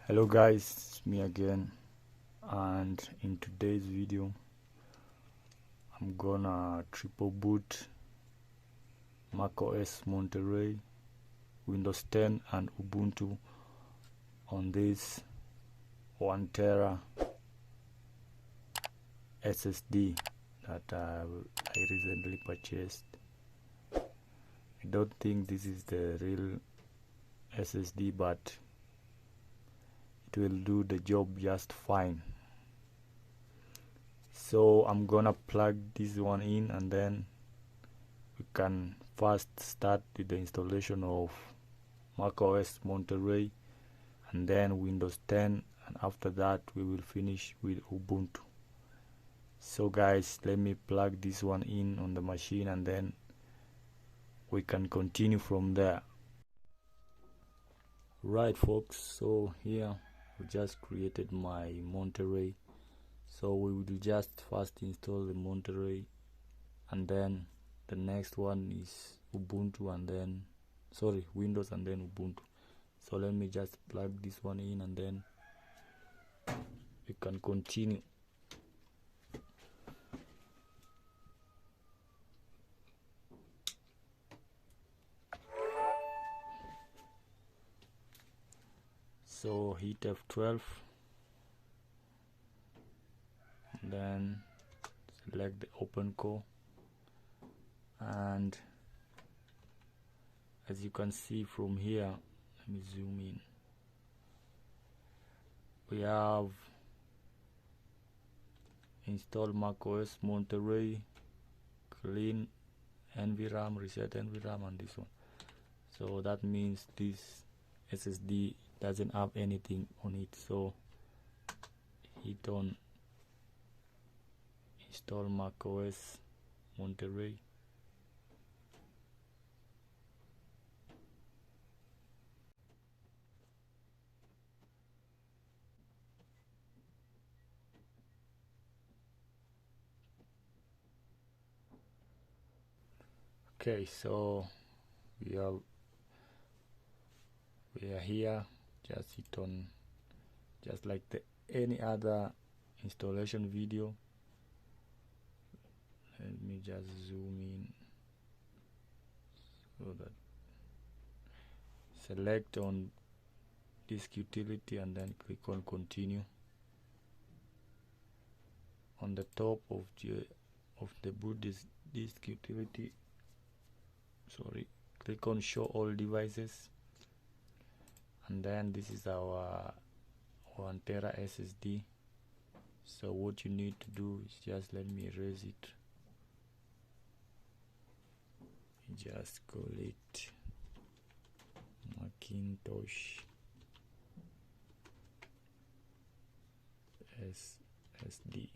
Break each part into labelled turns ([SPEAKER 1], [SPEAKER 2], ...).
[SPEAKER 1] Hello guys, it's me again, and in today's video I'm gonna triple boot macOS Monterey, Windows 10 and Ubuntu on this 1TB SSD that I recently purchased. I don't think this is the real SSD, but it will do the job just fine. So I'm gonna plug this one in, and then we can first start with the installation of macOS Monterey and then Windows 10, and after that we will finish with Ubuntu. So guys, let me plug this one in on the machine and then we can continue from there. Right folks, so here we just created my Monterey. So we will just first install the Monterey, and then the next one is Ubuntu, and then Windows and then Ubuntu. So let me just plug this one in and then we can continue. So hit F12, then select the open core, and as you can see from here, let me zoom in, we have installed macOS Monterey, clean 𝗜𝗰𝗶, reset 𝗜𝗰𝗶, and this one. So that means this SSD doesn't have anything on it. So hit on install macOS Monterey. Okay, so we are here. Just hit on, just like any other installation video. Let me just zoom in so that select on disk utility and then click on continue. On the top of the boot disk utility, click on show all devices, and then this is our 1TB SSD. So what you need to do is just, let me erase it, just call it Hackintosh SSD,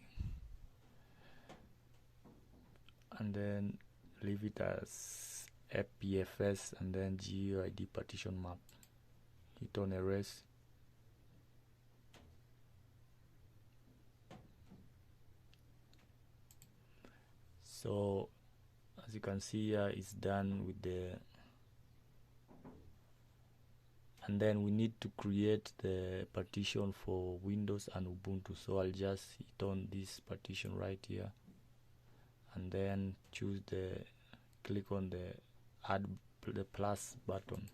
[SPEAKER 1] and then leave it as FPFS and then GUID partition map. Hit on erase. So as you can see here, it's done with the, and then we need to create the partition for Windows and Ubuntu. So I'll just hit on this partition right here, and then click on the add the plus button,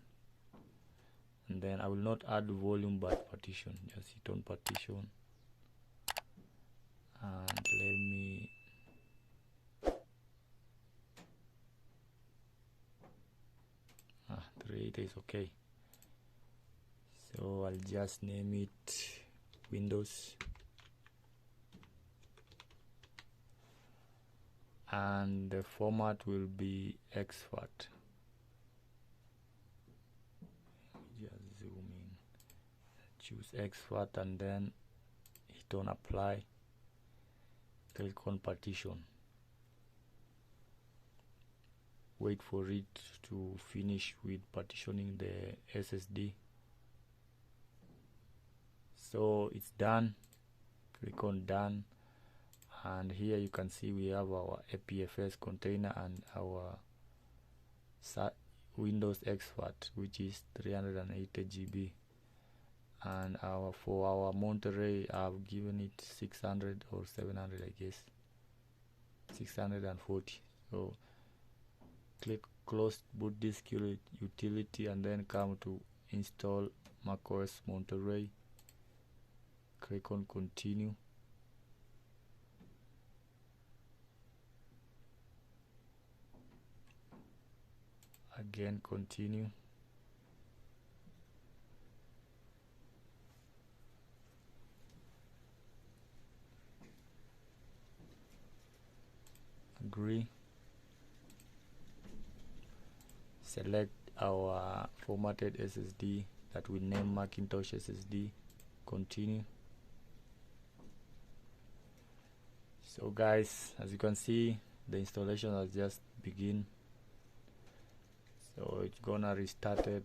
[SPEAKER 1] and then I will not add volume but partition. Just hit on partition, and let me create is okay. So I'll just name it Windows, and the format will be exFAT. Just zoom in, choose exFAT, and then hit on apply, click on partition, wait for it to finish with partitioning the SSD. So it's done. Click on done, and here you can see we have our FPFS container and our Windows exFAT, which is 380 GB, and for our Monterey I've given it 600 or 700, I guess 640. So click close boot disk utility and then come to install macOS Monterey. Click on continue. Again continue. Agree. Select our formatted SSD that we name Hackintosh SSD. Continue. So guys, as you can see, the installation has just begun. So it's gonna restart it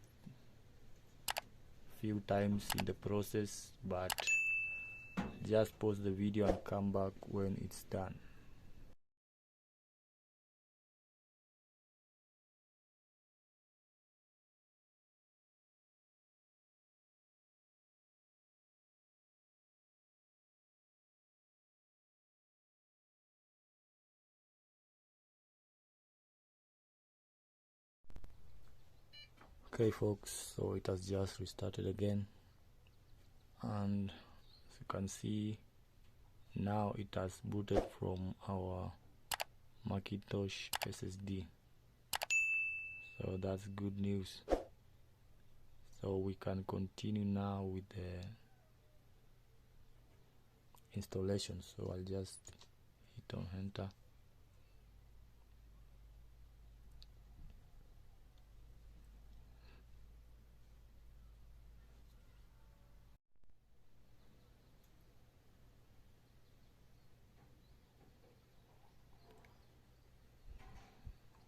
[SPEAKER 1] few times in the process, but just pause the video and come back when it's done. Okay folks, so it has just restarted again, and as you can see now it has booted from our Hackintosh SSD. So that's good news. So we can continue now with the installation. So I'll just hit on enter.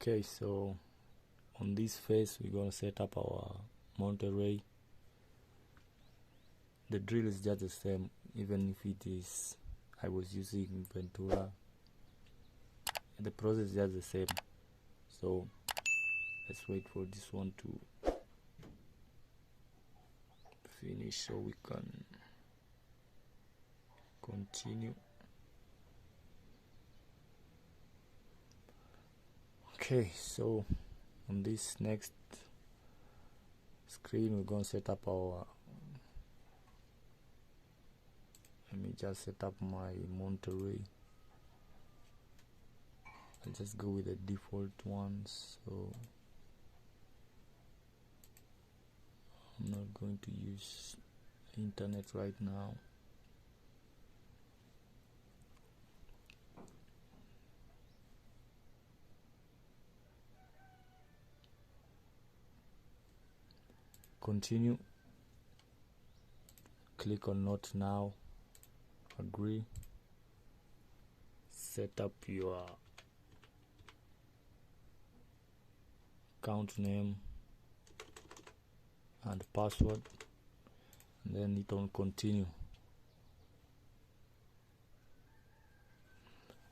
[SPEAKER 1] Okay, so on this phase we're going to set up our Monterey. The drill is just the same, even if it is I was using Ventura, the process is just the same. So let's wait for this one to finish so we can continue. Okay, so on this next screen we're going to set up our, let me just set up my Monterey. I'll just go with the default ones, so I'm not going to use internet right now. Continue. Click on not now. Agree. Set up your account name and password, and then hit on continue.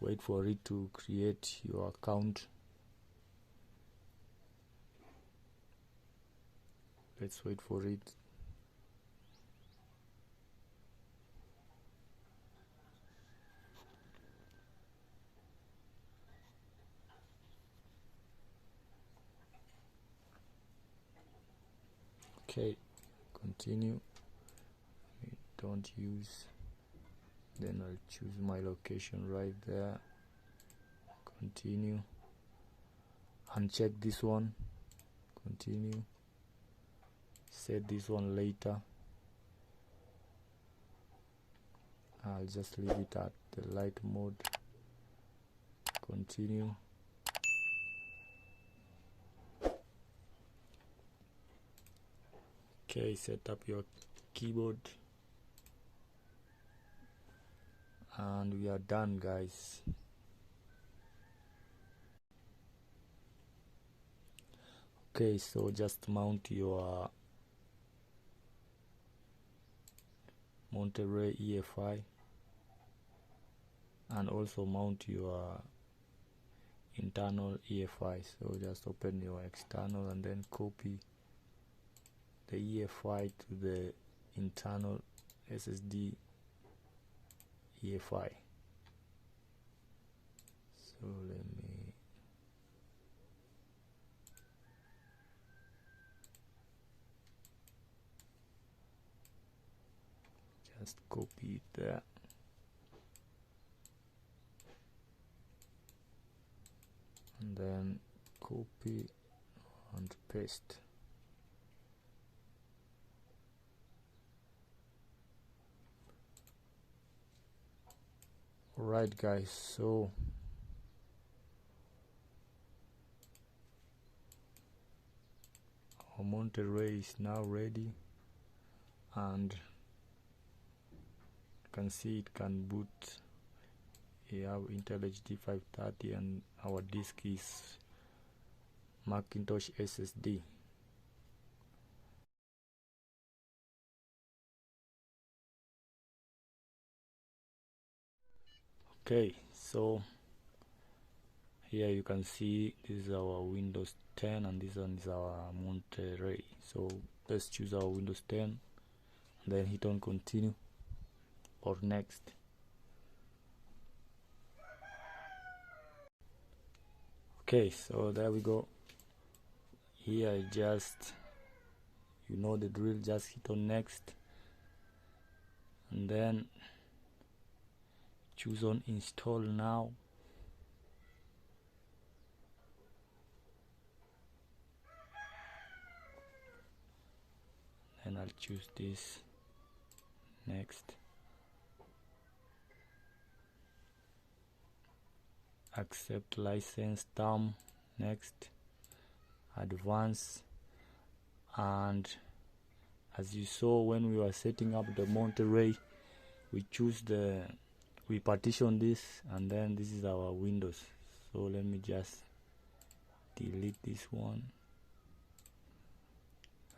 [SPEAKER 1] Wait for it to create your account. Let's wait for it. Okay, continue. Don't use, then I'll choose my location right there. Continue. Uncheck this one. Continue. Set this one later. I'll just leave it at the light mode. Continue. Okay, set up your keyboard, and we are done, guys. Okay, so just mount your Monterey EFI and also mount your internal EFI. So just open your external and then copy the EFI to the internal SSD EFI. So let me just copy it there. And then copy and paste. Alright guys, so our Monterey is now ready, and you can see it can boot. We have Intel HD 530 and our disk is Hackintosh SSD. Okay, so here you can see this is our Windows 10 and this one is our Monterey. So let's choose our Windows 10 and then hit on continue or next. Okay, so there we go. Here just, you know the drill, just hit on next and then choose on install now. And I'll choose this, next, accept license term, next, advance. And as you saw when we were setting up the Monterey, we partition this, and then this is our Windows. So let me just delete this one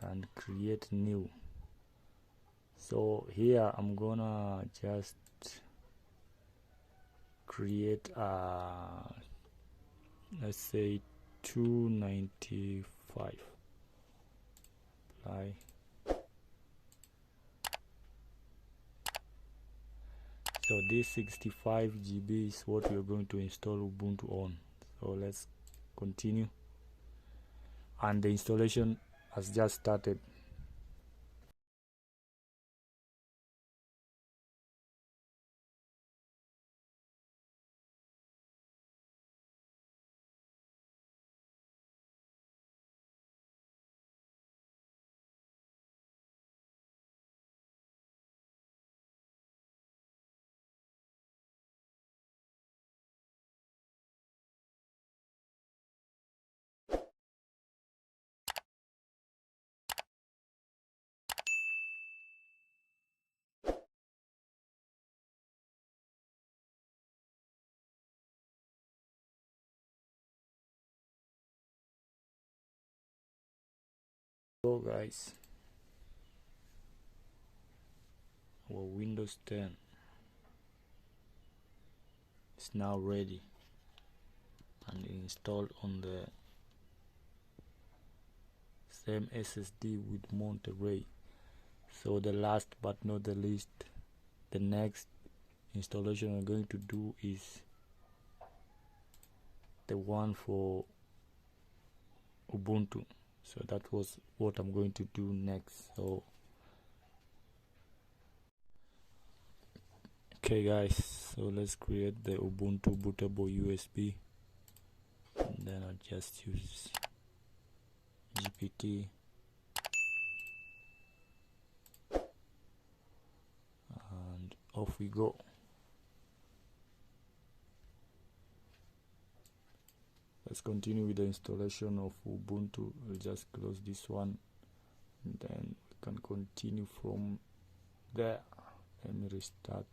[SPEAKER 1] and create new. So here I'm gonna just create let's say 295. Apply. So this 65 GB is what we are going to install Ubuntu on. So let's continue, and the installation has just started. So guys, our Windows 10 is now ready and installed on the same SSD with Monterey. So the last but not the least, the next installation we're going to do is the one for Ubuntu. So that was what I'm going to do next. So okay guys, so let's create the Ubuntu bootable USB, and then I'll just use GPT and off we go. Let's continue with the installation of Ubuntu. We'll just close this one and then we can continue from there. Let me restart.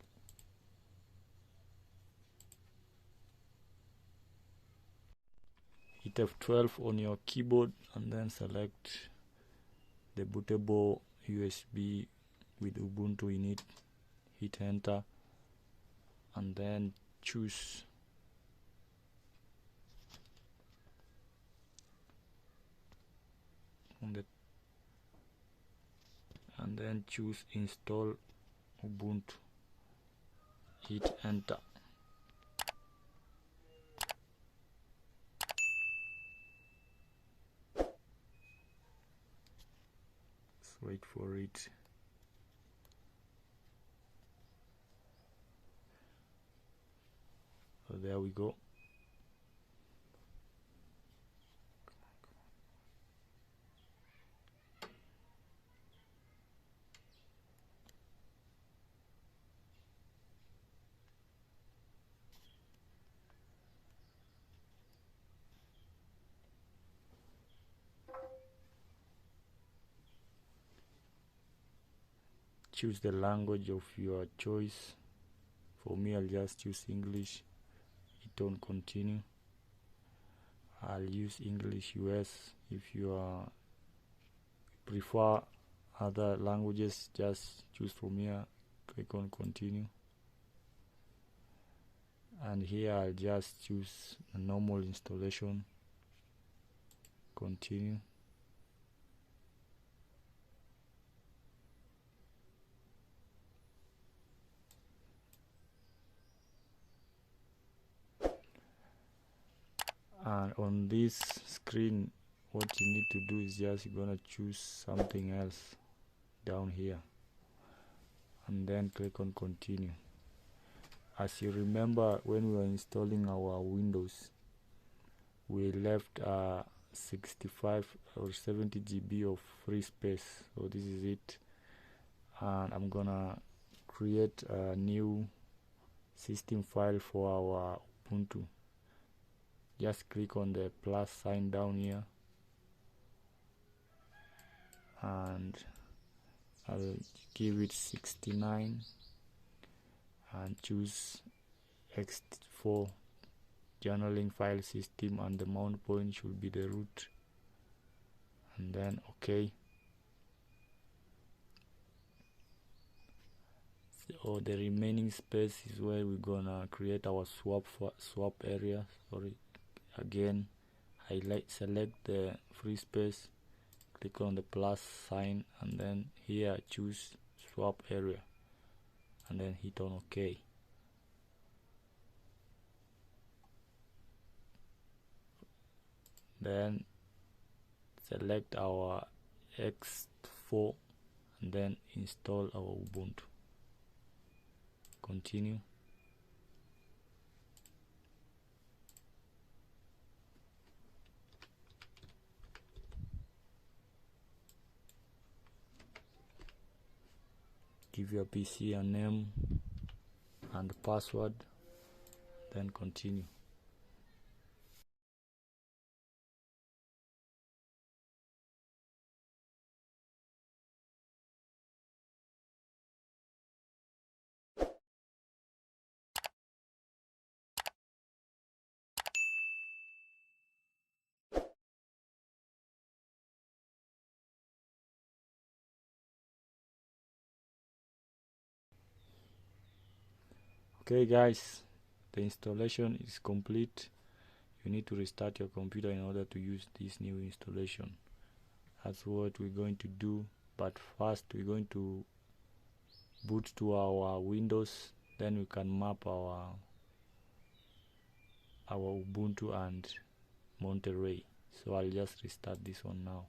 [SPEAKER 1] Hit F12 on your keyboard and then select the bootable USB with Ubuntu in it. Hit enter and then choose and then choose install Ubuntu. Hit enter. Let's wait for it. So there we go. Choose the language of your choice. For me, I'll just choose English. Hit on continue. I'll use English US. If you prefer other languages, just choose from here. Click on continue. And here I'll just choose a normal installation. Continue. And on this screen, what you need to do is just you're gonna choose something else down here and then click on continue. As you remember, when we were installing our Windows, we left 65 or 70 GB of free space. So this is it, and I'm gonna create a new system file for our Ubuntu. Just click on the plus sign down here, and I'll give it 69 and choose X4 journaling file system, and the mount point should be the root, and then OK. So the remaining space is where we're gonna create our swap area. Again, select the free space, click on the plus sign, and then here choose swap area, and then hit on OK. Then select our X4 and then install our Ubuntu. Continue. Give your PC a name and password, then continue. Okay guys, the installation is complete. You need to restart your computer in order to use this new installation. That's what we're going to do, but first we're going to boot to our Windows, then we can map our Ubuntu and Monterey. So I'll just restart this one now.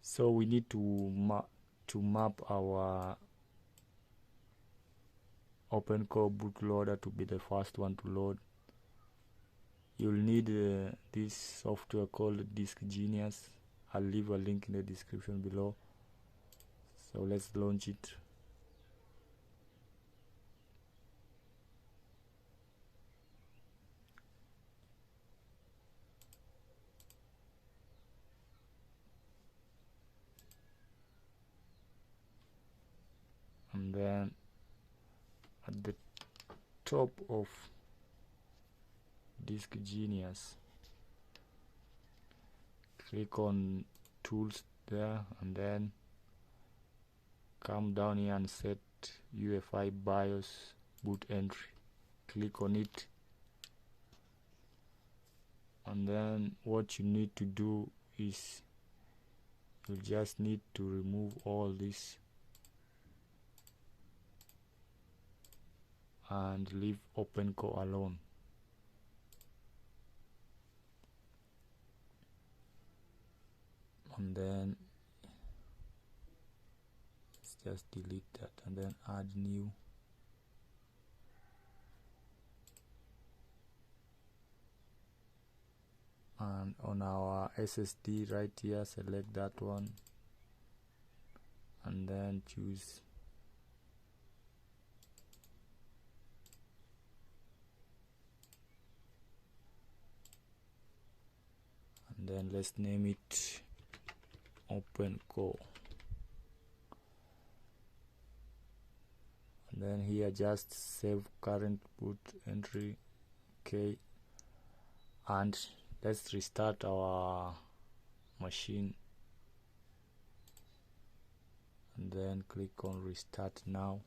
[SPEAKER 1] So we need to map our OpenCore bootloader to be the first one to load. You'll need this software called 𝗑𝗫𝗫𝗀. I'll leave a link in the description below. So let's launch it. And then at the top of 𝗑𝗫𝗫𝗀, click on tools there, and then come down here and set UEFI BIOS boot entry. Click on it, And then what you need to do is you just need to remove all this and leave 𝗶𝗁𝗀 alone. And then let's just delete that and then add new. And on our SSD right here, select that one and then choose and then let's name it 𝗶𝗁𝗀. And then here just save current boot entry. Okay, and let's restart our machine and then click on restart now.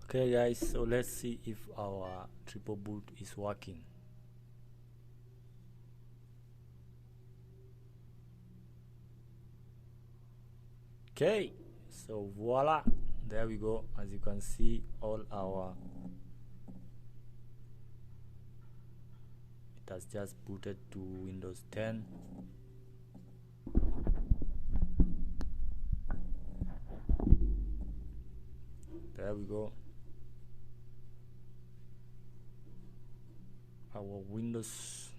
[SPEAKER 1] Okay guys, so let's see if our triple boot is working. Okay, so voila, there we go. As you can see, all our it has just booted to Windows 10. There we go. Our Windows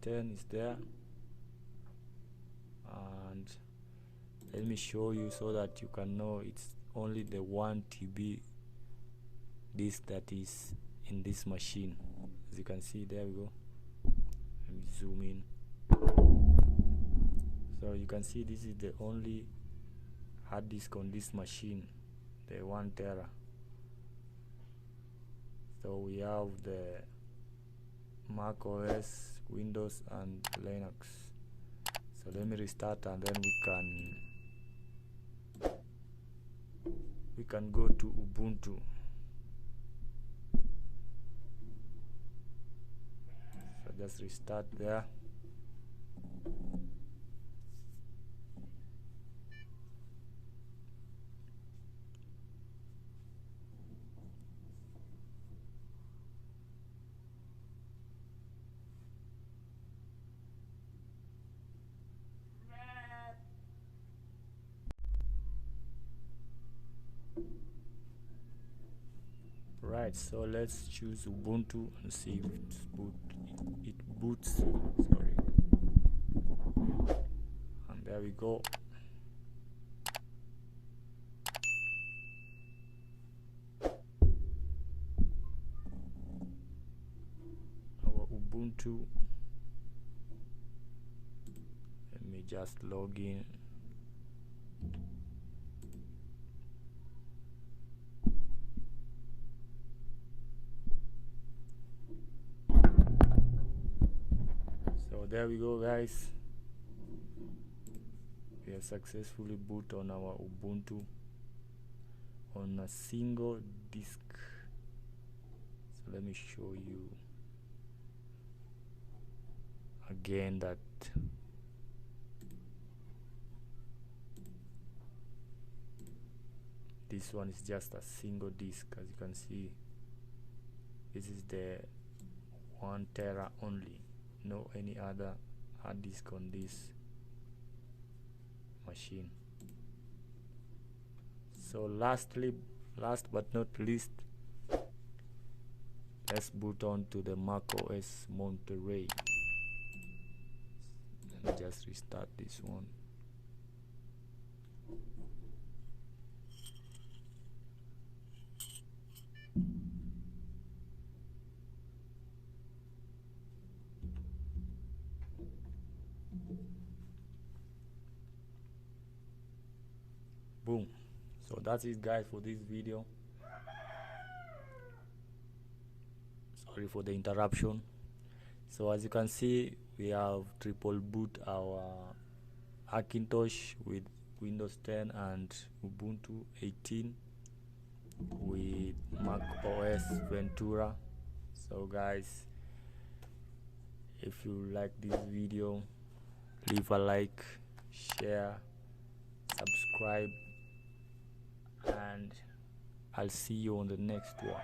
[SPEAKER 1] 10 is there. And let me show you so that you can know it's only the 1 TB disk that is in this machine. As you can see, there we go. Let me zoom in. So you can see this is the only hard disk on this machine, the 1 tera. So we have the macOS, Windows and Linux. So let me restart and then we can go to Ubuntu. So just restart there. Right, so let's choose Ubuntu and see if it boots. Sorry. And there we go. Our Ubuntu. Let me just log in. There we go guys, we have successfully boot on our Ubuntu on a single disk. So let me show you again that this one is just a single disk. As you can see, this is the 1 tera only. No any other hard disk on this machine. So last but not least, let's boot on to the macOS Monterey. Let me just restart this one. Boom. So that's it guys for this video. Sorry for the interruption. So as you can see, we have triple boot our Hackintosh with Windows 10 and Ubuntu 18. with macOS Ventura. So guys, if you like this video, leave a like, share, subscribe, and I'll see you on the next one.